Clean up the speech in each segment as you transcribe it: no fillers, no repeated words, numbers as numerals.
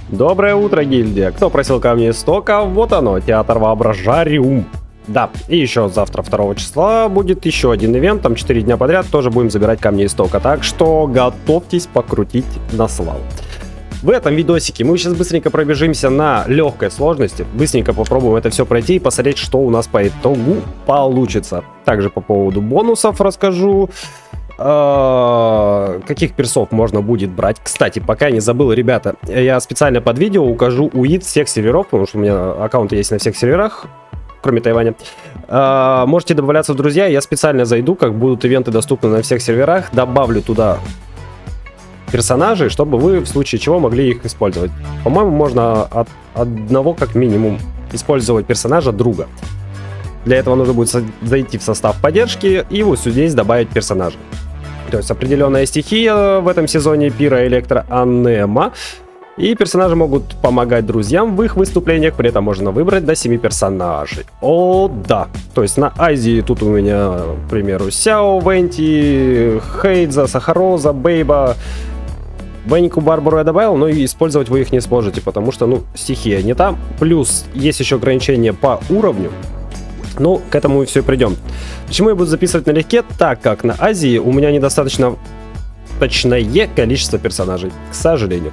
Доброе утро, гильдия. Кто просил камни истока? Вот оно, театр воображариум. Да, и еще завтра, 2 числа, будет еще один ивент, там 4 дня подряд тоже будем забирать камни истока, так что готовьтесь покрутить на славу. В этом видосике мы сейчас быстренько пробежимся на легкой сложности, быстренько попробуем это все пройти и посмотреть, что у нас по итогу получится. Также по поводу бонусов расскажу, каких персов можно будет брать. Кстати, пока я не забыл, ребята, я специально под видео укажу УИД всех серверов, потому что у меня аккаунты есть на всех серверах, кроме Тайваня. Можете добавляться в друзья, я специально зайду, как будут ивенты доступны на всех серверах, добавлю туда персонажей, чтобы вы в случае чего могли их использовать. По-моему, можно от одного как минимум использовать персонажа друга. Для этого нужно будет зайти в состав поддержки и вот здесь добавить персонажа. То есть определенная стихия в этом сезоне Пира, Электро, Анема. И персонажи могут помогать друзьям в их выступлениях, при этом можно выбрать до 7 персонажей. О, да. То есть на Азии тут у меня, к примеру, Сяо, Венти, Хейдза, Сахароза, Бейба. Беннику, Барбару я добавил, но и использовать вы их не сможете, потому что, ну, стихия не там. Плюс есть еще ограничения по уровню. Ну, к этому и все придем. Почему я буду записывать налегке? Так как на Азии у меня недостаточно точное количество персонажей, к сожалению.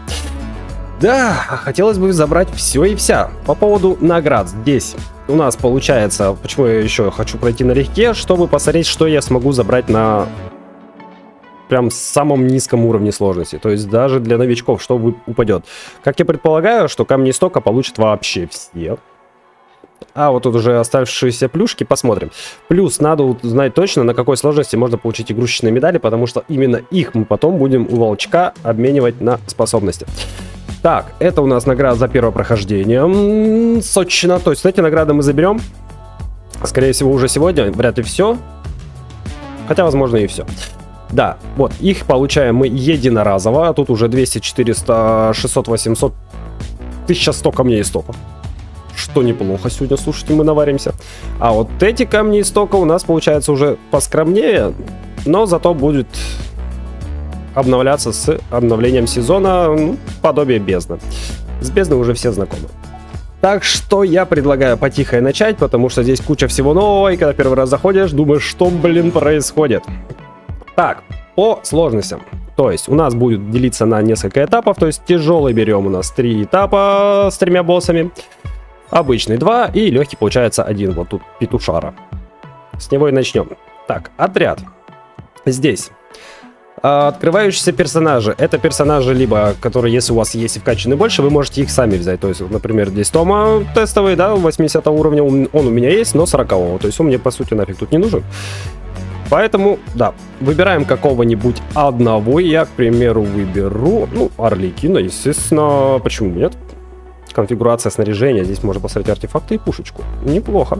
Да, хотелось бы забрать все и вся. По поводу наград здесь у нас получается, почему я еще хочу пройти налегке, чтобы посмотреть, что я смогу забрать на прям самом низком уровне сложности. То есть даже для новичков, что упадет. Как я предполагаю, что камни истока получат вообще все. А вот тут уже оставшиеся плюшки, посмотрим. Плюс надо узнать точно, на какой сложности можно получить игрушечные медали, потому что именно их мы потом будем у волчка обменивать на способности. Так, это у нас награда за первое прохождение. Сочно. То есть эти награды мы заберем. Скорее всего, уже сегодня. Вряд ли все. Хотя, возможно, и все. Да, вот, их получаем мы единоразово. А тут уже 200, 400, 600, 800, 1100 камней истока. Что неплохо сегодня, слушайте, мы наваримся. А вот эти камни истока у нас получается уже поскромнее, но зато будет обновляться с обновлением сезона, ну, подобие бездны. С бездной уже все знакомы. Так что я предлагаю потихо начать, потому что здесь куча всего нового, и когда первый раз заходишь, думаешь, что, блин, происходит. Так, по сложностям. То есть у нас будет делиться на несколько этапов, то есть тяжелый берем у нас 3 этапа с 3 боссами, обычный 2 и легкий получается 1, вот тут петушара. С него и начнем. Так, отряд. Здесь открывающиеся персонажи. Это персонажи, либо которые, если у вас есть и вкачаны больше, вы можете их сами взять. То есть, например, здесь Тома тестовый, да, 80 уровня, он у меня есть, но 40-го. То есть он мне, по сути, нафиг тут не нужен. Поэтому, да, выбираем какого-нибудь одного. Я, к примеру, выберу, ну, Орликина, естественно. Почему нет? Конфигурация снаряжения. Здесь можно поставить артефакты и пушечку. Неплохо.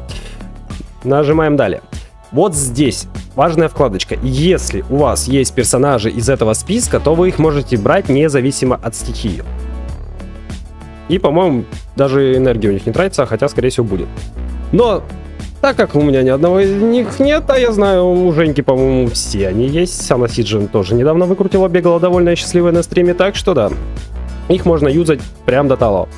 Нажимаем далее. Вот здесь важная вкладочка. Если у вас есть персонажи из этого списка, то вы их можете брать независимо от стихии. И, по-моему, даже энергия у них не тратится, хотя, скорее всего, будет. Но так как у меня ни одного из них нет, а я знаю, у Женьки, по-моему, все они есть. Она Сиджин тоже недавно выкрутила, бегала довольная, счастливая на стриме, так что да, их можно юзать прям до талого.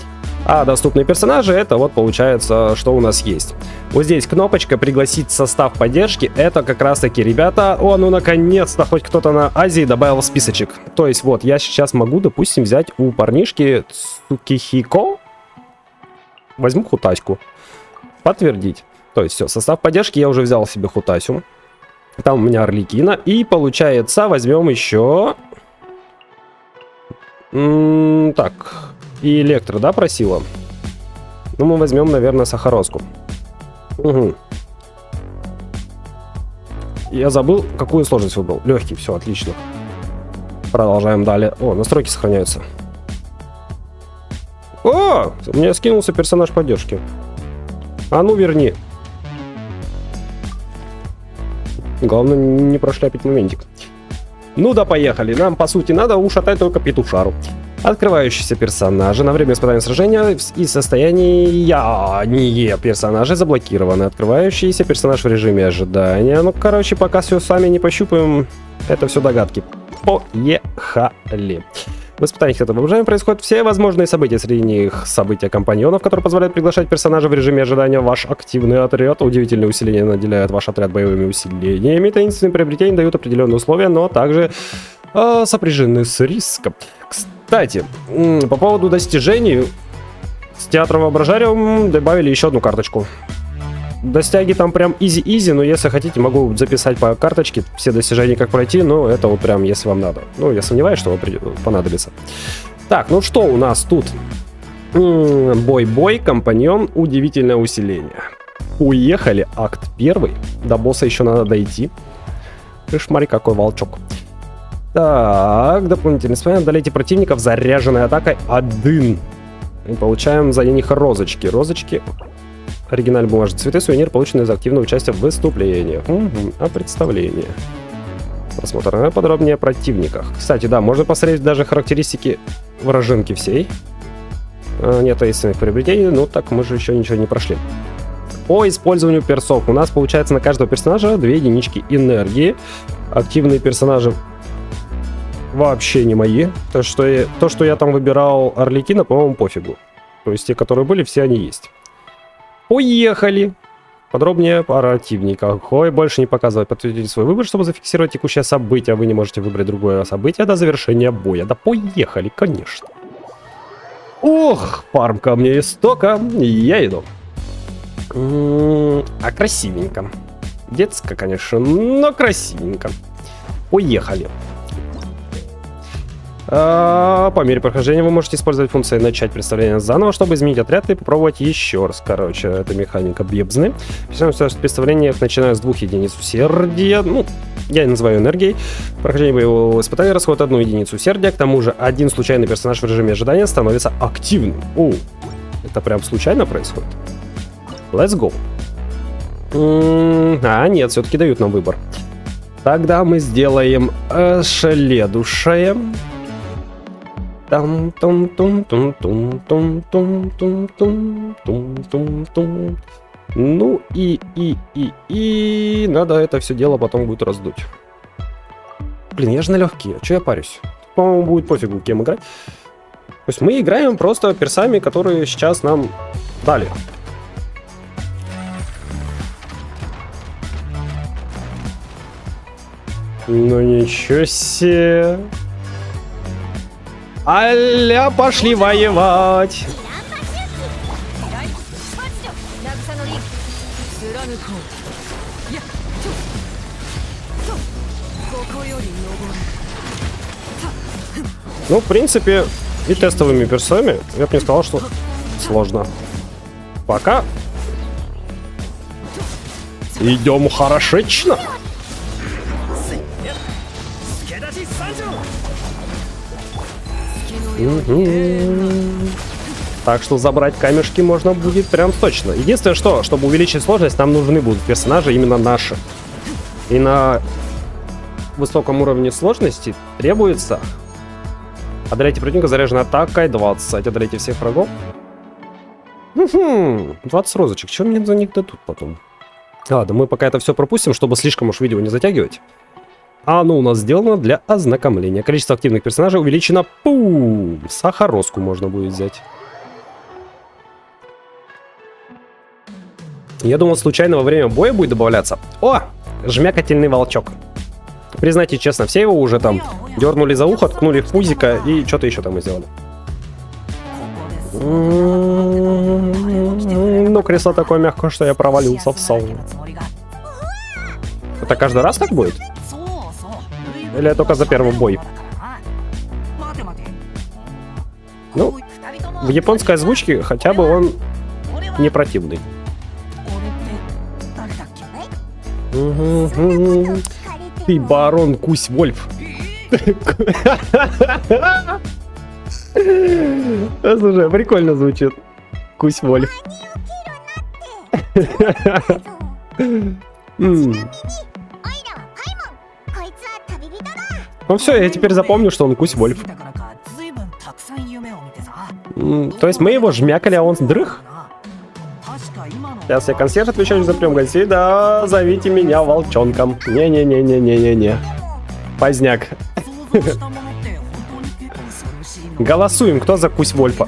А доступные персонажи, это вот получается, что у нас есть. Вот здесь кнопочка «Пригласить состав поддержки». Это как раз таки, ребята, ну наконец-то хоть кто-то на Азии добавил в списочек. То есть вот я сейчас могу, допустим, взять у парнишки Цукихико. Возьму Хутаську. Подтвердить. То есть все, состав поддержки я уже взял себе Хутасю. Там у меня Орликина. И получается, возьмем еще... так... И Электро, да, просила? Ну, мы возьмем, наверное, Сахарозку. Угу. Я забыл, какую сложность выбрал. Легкий, все, отлично. Продолжаем далее. О, настройки сохраняются. О, у меня скинулся персонаж поддержки. А ну, верни. Главное, не прошляпить моментик. Ну да, поехали. Нам, по сути, надо ушатать только петушару. Открывающиеся персонажи на время испытания сражения и состояние персонажей заблокированы. Открывающийся персонаж в режиме ожидания. Ну, короче, пока все сами не пощупаем, это все догадки. Поехали. В испытаниях этого обожания происходят все возможные события. Среди них события компаньонов, которые позволяют приглашать персонажа в режиме ожидания. Ваш активный отряд. Удивительные усиления наделяют ваш отряд боевыми усилениями. Таинственные приобретения дают определенные условия, но также сопряжены с риском. Кстати, по поводу достижений с театром воображариум добавили еще одну карточку. Достяги там прям изи-изи, но если хотите, могу записать по карточке все достижения, как пройти, но это вот прям, если вам надо. Ну, я сомневаюсь, что вам понадобится. Так, ну что у нас тут? Бой-бой, компаньон, удивительное усиление. Уехали, акт 1. До босса еще надо дойти. Ты смотри, какой волчок. Так, дополнительный спамм. Одолейте противников заряженной атакой 1. И получаем за них розочки. Розочки... Оригинальные бумажные цветы, сувенир, полученный за активное участие в выступлениях. А представление. Просмотр подробнее о противниках. Кстати, да, можно посмотреть даже характеристики вражинки всей. Нет таинственных приобретений, ну так мы же еще ничего не прошли. По использованию персов. У нас получается на каждого персонажа 2 единички энергии. Активные персонажи вообще не мои. То, что я там выбирал Арлекина, по-моему, пофигу. То есть те, которые были, все они есть. Поехали! Подробнее по противниках. Ой, больше не показывать. Подтвердите свой выбор, чтобы зафиксировать текущее событие. Вы не можете выбрать другое событие до завершения боя. Да поехали, конечно. Ох, фарм камня истока. Я иду. А красивенько. Детско, конечно, но красивенько. Поехали. По мере прохождения вы можете использовать функцию «Начать представление заново», чтобы изменить отряд и попробовать еще раз. Короче, это механика бебзны. Представление начиная с 2 единиц усердия. Ну, я и называю энергией. Прохождение боевого испытания расходует 1 единицу усердия. К тому же, один случайный персонаж в режиме ожидания становится активным. О, это прям случайно происходит? Let's go. Нет, все-таки дают нам выбор. Тогда мы сделаем следующее. Ну и надо это все дело потом будет раздуть. Блин, я же на легкие, что я парюсь? По-моему, будет пофигу, кем играть. То есть мы играем просто персами, которые сейчас нам дали. Ну ничего себе. Аля, пошли воевать. Ну, в принципе, и тестовыми персами я бы не сказал, что сложно. Пока идем хорошечно. Так что забрать камешки можно будет прям точно. Единственное, что, чтобы увеличить сложность, нам нужны будут персонажи именно наши. И на высоком уровне сложности требуется одолейте противника заряженной атакой 20. Одолейте всех врагов. 20 розочек. Что мне за них дадут потом? Ладно, мы пока это все пропустим, чтобы слишком уж видео не затягивать. А оно у нас сделано для ознакомления. Количество активных персонажей увеличено. Пум! Сахароску можно будет взять. Я думал, случайно во время боя будет добавляться. О! Жмякательный волчок. Признайте честно, все его уже там дернули за ухо, ткнули в пузико и что-то еще там и сделали. Ну, кресло такое мягкое, что я провалился в сауну. Это каждый раз так будет? Или только за первый бой? Ну, в японской озвучке хотя бы он не противный. Ты барон Кусь-Вольф. Слушай, прикольно звучит. Кусь-Вольф. Ну все, я теперь запомню, что он Кусь-Вольф. То есть мы его жмякали, а он дрых? Сейчас я консьерж, отвечаю за прием гостей. Да, зовите меня волчонком. Не-не-не-не-не-не-не. Поздняк. Голосуем, кто за Кусь Вольфа.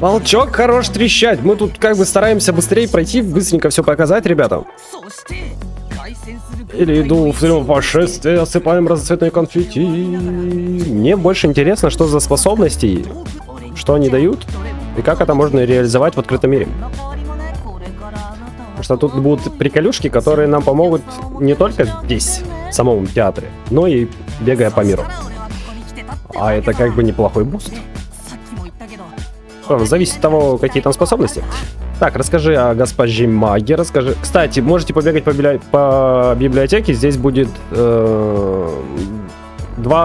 Волчок хорош трещать. Мы тут как бы стараемся быстрее пройти, быстренько все показать, ребята. Или иду в трюм пошествия, осыпаем разноцветные конфетти. Мне больше интересно, что за способности, что они дают, и как это можно реализовать в открытом мире. Потому что тут будут приколюшки, которые нам помогут не только здесь, в самом театре, но и бегая по миру. А это как бы неплохой буст. Зависит от того, какие там способности. Так, расскажи о госпоже маге, расскажи. Кстати, можете побегать по библиотеке, здесь будет 2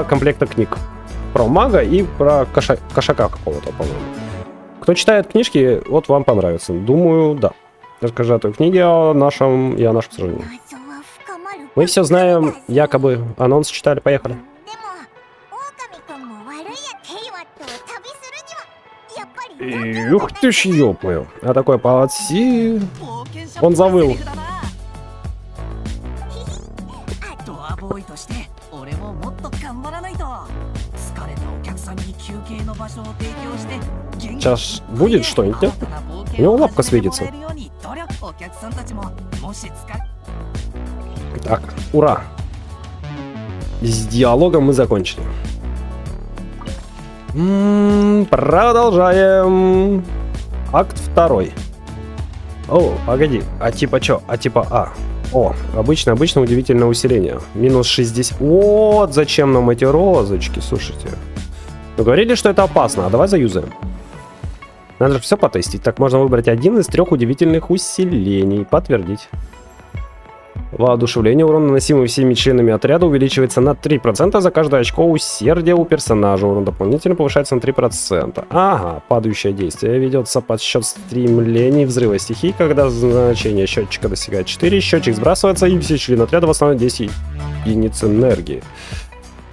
комплекта книг. Про мага и про кошака какого-то, по-моему. Кто читает книжки, вот вам понравится. Думаю, да. Расскажи о той книге, о нашем и о нашем сражении. Мы все знаем, якобы анонс читали, поехали. Ух ты ж, ёпмою. А такой подси... Он завыл. Сейчас будет что-нибудь, нет? У него лапка светится. Так, ура. С диалогом мы закончили. Продолжаем. Акт 2. О, погоди. А типа чё? А типа А. О, обычно удивительное усиление. Минус 60. Вот зачем нам эти розочки, слушайте. Ну, говорили, что это опасно, а давай заюзаем. Надо же все потестить. Так, можно выбрать один из 3 удивительных усилений. Подтвердить. Воодушевление, урон, наносимый всеми членами отряда, увеличивается на 3% за каждое очко усердия у персонажа. Урон дополнительно повышается на 3%. Ага, падающее действие. Ведется подсчет стремлений взрыва стихий, когда значение счетчика достигает 4. Счетчик сбрасывается, и все члены отряда восстанавливают 10 единиц энергии.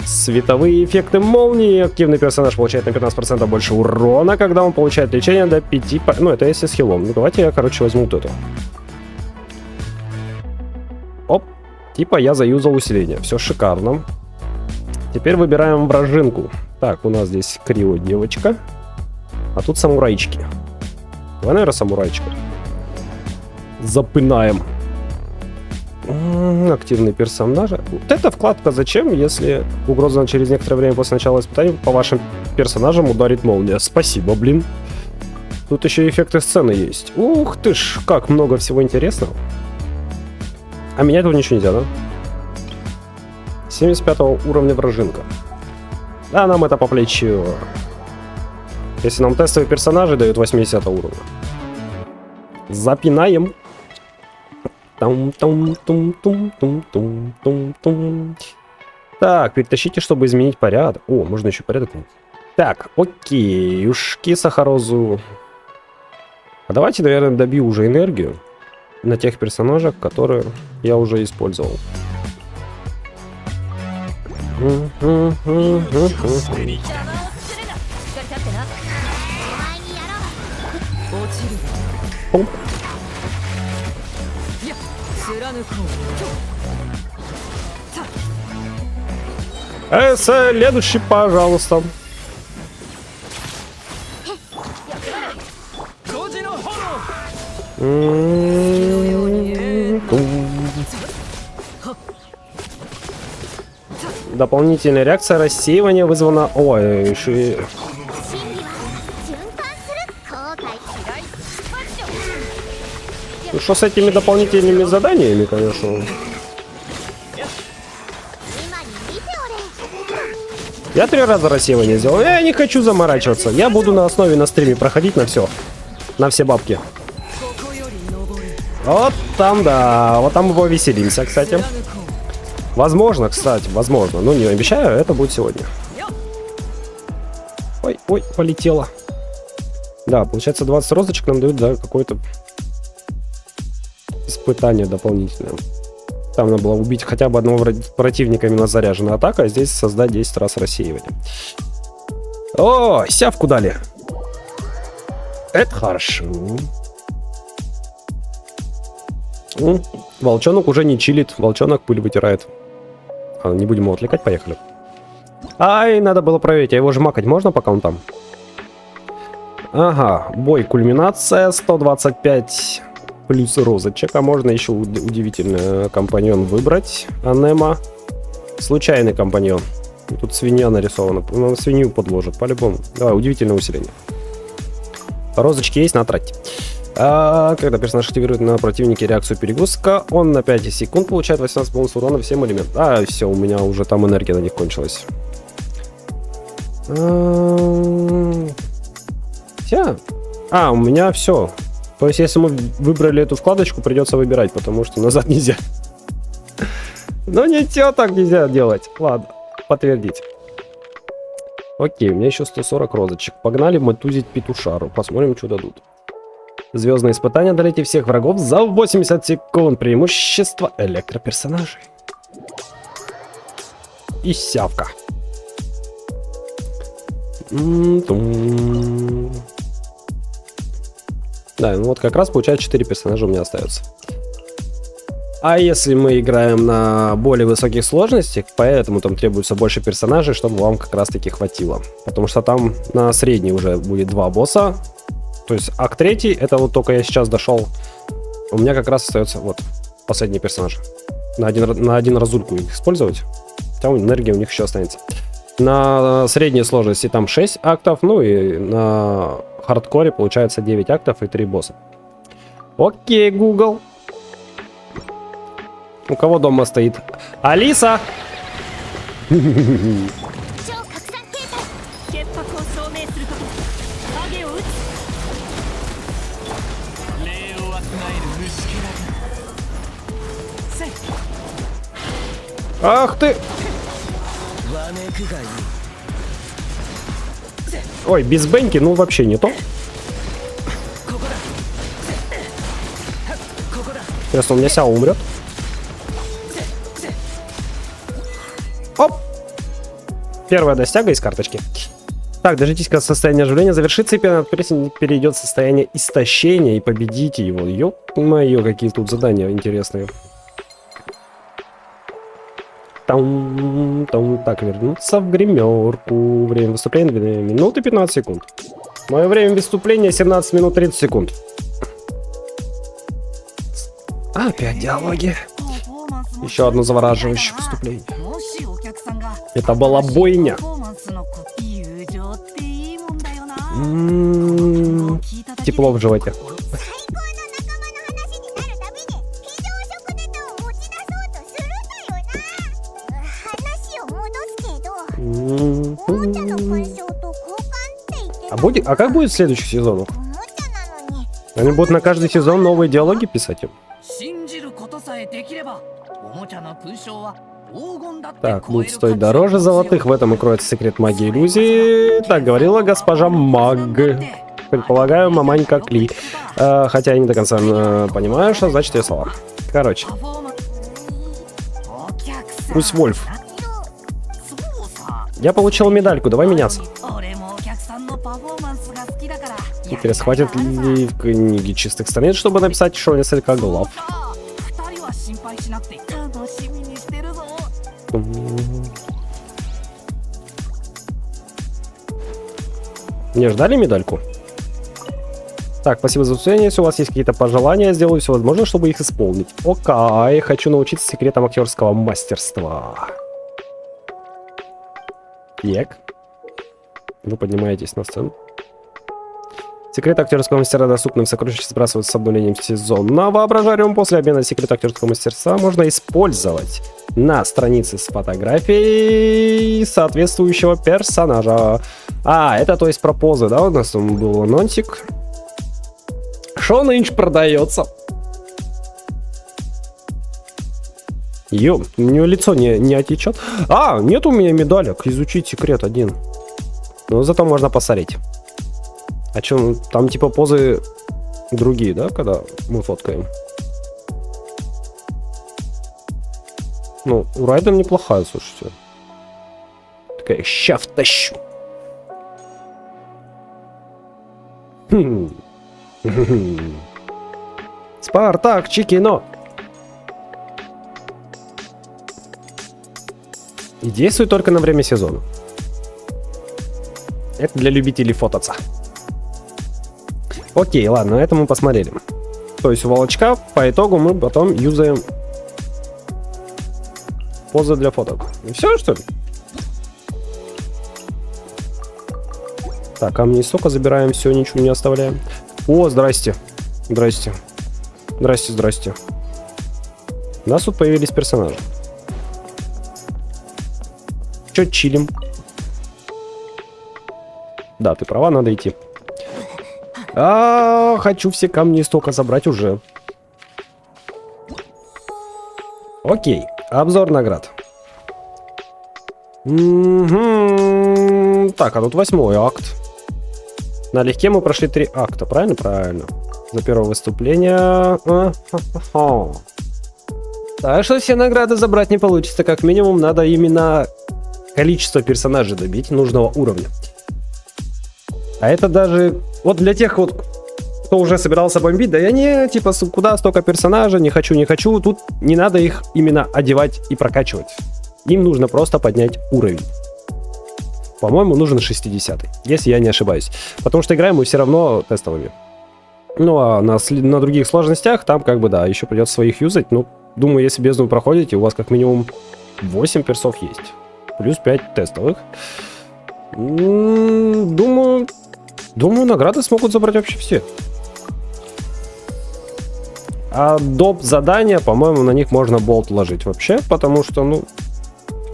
Световые эффекты молнии. Активный персонаж получает на 15% больше урона, когда он получает лечение до 5... Ну, это если с хилом. Ну, давайте я, короче, возьму вот это. Оп, типа я заюзал усиление. Все шикарно. Теперь выбираем вражинку. Так, у нас здесь крио девочка. А тут самурайчики. Давай, наверное, самурайчика. Запинаем. Активные персонажи. Вот эта вкладка зачем, если угроза через некоторое время после начала испытаний по вашим персонажам ударит молния? Спасибо, блин. Тут еще эффекты сцены есть. Ух ты ж, как много всего интересного. А менять тут ничего нельзя, да? 75 уровня вражинка. Да, нам это по плечу. Если нам тестовые персонажи дают 80 уровня. Запинаем. Так, перетащите, чтобы изменить порядок. О, можно еще порядок. Так, окей, ушки Сахарозу. А давайте, наверное, добью уже энергию на тех персонажах, которые я уже использовал. Следующий, пожалуйста. Дополнительная реакция рассеивания вызвана... Ой, еще... Ну что с этими дополнительными заданиями, конечно. Я 3 раза рассеивание сделал. Я не хочу заморачиваться. Я буду на основе на стриме проходить на все. На все бабки. Вот там, да. Вот там мы повеселимся, кстати. Возможно, кстати, возможно. Ну, не обещаю, это будет сегодня. Ой, ой, полетело. Да, получается 20 розочек нам дают за какое-то испытание дополнительное. Там надо было убить хотя бы одного противника именно заряженной атакой, а здесь создать 10 раз рассеивание. О, сявку дали. Это хорошо. Волчонок уже не чилит, волчонок пыль вытирает. Не будем его отвлекать, поехали. Ай, надо было проверить, а его же макать можно, пока он там? Ага, бой, кульминация, 125 плюс розочек, а можно еще удивительный компаньон выбрать. Анема. Случайный компаньон. Тут свинья нарисована, ну, свинью подложит, по-любому. Давай, удивительное усиление. Розочки есть, на тратьте. Когда персонаж активирует на противнике реакцию перегрузка, он на 5 секунд получает 18 бонус урона всем элементам. Все, у меня уже там энергия на них кончилась. Все. У меня все. То есть, если мы выбрали эту вкладочку, придется выбирать, потому что назад нельзя. Ну ничего, так нельзя делать. Ладно, подтвердить. Окей, у меня еще 140 розочек. Погнали мотузить петушару. Посмотрим, что дадут. Звездное испытание. Одолейте всех врагов за 80 секунд. Преимущество электроперсонажей. И сявка. Да, ну вот как раз получается 4 персонажа у меня остается. А если мы играем на более высоких сложностях, поэтому там требуется больше персонажей, чтобы вам как раз таки хватило. Потому что там на средней уже будет 2 босса. То есть акт 3, это вот только я сейчас дошел. У меня как раз остается вот последний персонаж. На один разульку их использовать. Там энергия у них еще останется. На средней сложности там 6 актов. Ну и на хардкоре получается 9 актов и 3 босса. Окей, Google. У кого дома стоит? Алиса! Ах ты! Ой, без беньки, ну вообще не то. Интересно, у меня Сяо умрет. Оп! Первая достяга из карточки. Так, дождитесь, когда состояние оживления завершится, и перейдет в состояние истощения, и победите его. Ё-моё, какие тут задания интересные. Так, вернуться в гримерку. Время выступления 2 минуты 15 секунд. Мое время выступления 17 минут 30 секунд. Опять диалоги. Еще одно завораживающее выступление. Это была бойня. Тепло в животе. А как будет следующий сезон? Они будут на каждый сезон новые диалоги писать им? Так, будет стоить дороже золотых. В этом и кроется секрет магии иллюзии. Так говорила госпожа Маг. Предполагаю, маманька Кли. Хотя я не до конца понимаю, что значит ее слова. Короче. Пусть Вольф. Я получил медальку, давай меняться. Интересно, хватит ли в книге чистых страниц, чтобы написать еще несколько глав? Не ждали медальку? Так, спасибо за выступление. Если у вас есть какие-то пожелания, я сделаю все возможное, чтобы их исполнить. Окей, хочу научиться секретам актерского мастерства. Так. Вы поднимаетесь на сцену. Секрет актерского мастера доступны в сокровищнице, сбрасываются с обновлением сезона. Воображариум после обмена секрета актерского мастерства можно использовать на странице с фотографией соответствующего персонажа. Это то есть про позы, да? У нас там был анонсик. Шо нынче продается? Ё, у нее лицо не отечет. Нет у меня медалек. Изучить секрет 1. Но зато можно посмотреть. А чё, там типа позы другие, да, когда мы фоткаем? Ну, у Райден неплохая, слушайте. Такая, ща втащу. Спартак, Чикино. И действует только на время сезона. Это для любителей фототься. Окей, ладно, это мы посмотрели. То есть у волчка по итогу мы потом юзаем позы для фоток. И все, что ли? Так, камни истока забираем, все, ничего не оставляем. О, здрасте. Здрасте. Здрасте, здрасте. У нас тут появились персонажи. Чё чилим? Да, ты права, надо идти. Хочу все камни истока забрать уже. Окей, обзор наград. Так, а тут 8-й акт. Налегке мы прошли 3 акта, правильно? Правильно. За первое выступление. Так что все награды забрать не получится. Как минимум, надо именно количество персонажей добить нужного уровня. А это даже... Вот для тех вот, кто уже собирался бомбить, да я не, типа, куда столько персонажей, не хочу, не хочу. Тут не надо их именно одевать и прокачивать. Им нужно просто поднять уровень. По-моему, нужен 60-й, если я не ошибаюсь. Потому что играем мы все равно тестовыми. Ну, а на других сложностях, там как бы, да, еще придется своих юзать. Ну, думаю, если бездну проходите, у вас как минимум 8 персов есть. Плюс 5 тестовых. Думаю, награды смогут забрать вообще все. А доп. Задания, по-моему, на них можно болт ложить вообще. Потому что, ну,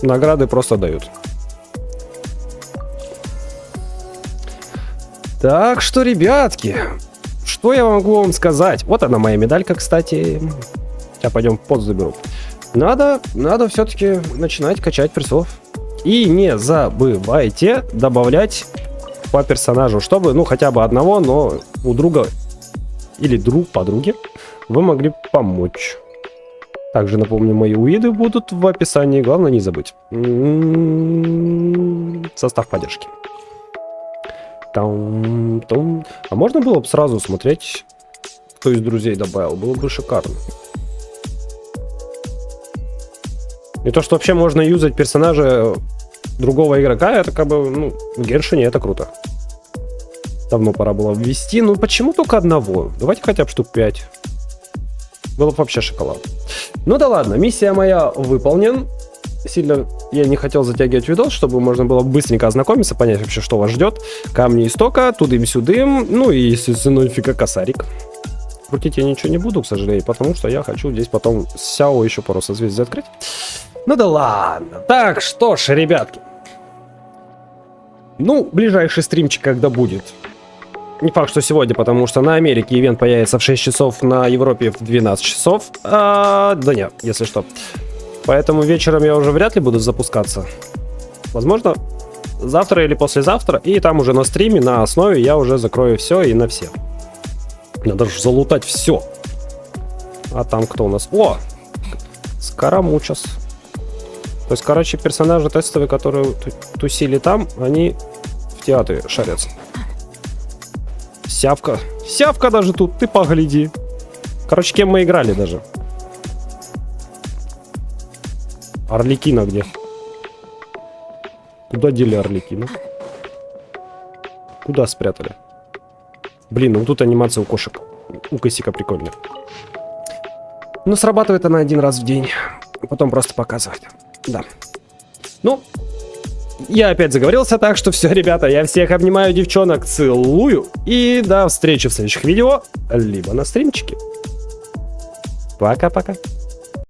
награды просто дают. Так что, ребятки, что я могу вам сказать? Вот она моя медалька, кстати. Сейчас пойдем под заберу. Надо все-таки начинать качать персов. И не забывайте добавлять по персонажу, чтобы, ну, хотя бы одного, но у друга или подруги вы могли помочь. Также напомню, мои уиды будут в описании. Главное не забыть. Состав поддержки. А можно было бы сразу смотреть, кто из друзей добавил? Было бы шикарно. И то, что вообще можно юзать персонажа другого игрока, это как бы, ну, в Геншине это круто. Давно пора было ввести. Ну, почему только одного? Давайте хотя бы штук 5. Было бы вообще шоколад. Ну да ладно, миссия моя выполнена. Сильно я не хотел затягивать видос, чтобы можно было быстренько ознакомиться, понять вообще, что вас ждет. Камни истока, тудым-сюдым, ну и, естественно, фига косарик. Крутить я ничего не буду, к сожалению, потому что я хочу здесь потом с Сяо еще пару созвездий открыть. Ну да ладно. Так, что ж, ребятки. Ну, ближайший стримчик когда будет. Не факт, что сегодня, потому что на Америке ивент появится в 6 часов, на Европе в 12 часов. Да нет, если что. Поэтому вечером я уже вряд ли буду запускаться. Возможно, завтра или послезавтра. И там уже на стриме, на основе я уже закрою все и на все. Надо же залутать все. А там кто у нас? О! Скоромучас. То есть, короче, персонажи тестовые, которые тусили там, они в театре шарятся. Сявка. Сявка даже тут, ты погляди. Короче, кем мы играли даже. Орликина где? Куда дели Орликина? Куда спрятали? Блин, ну тут анимация у кошек. У Косика прикольная. Но срабатывает она один раз в день. Потом просто показывает. Да. Ну, я опять заговорился, так что все, ребята, я всех обнимаю, девчонок, целую. И до встречи в следующих видео, либо на стримчике. Пока-пока.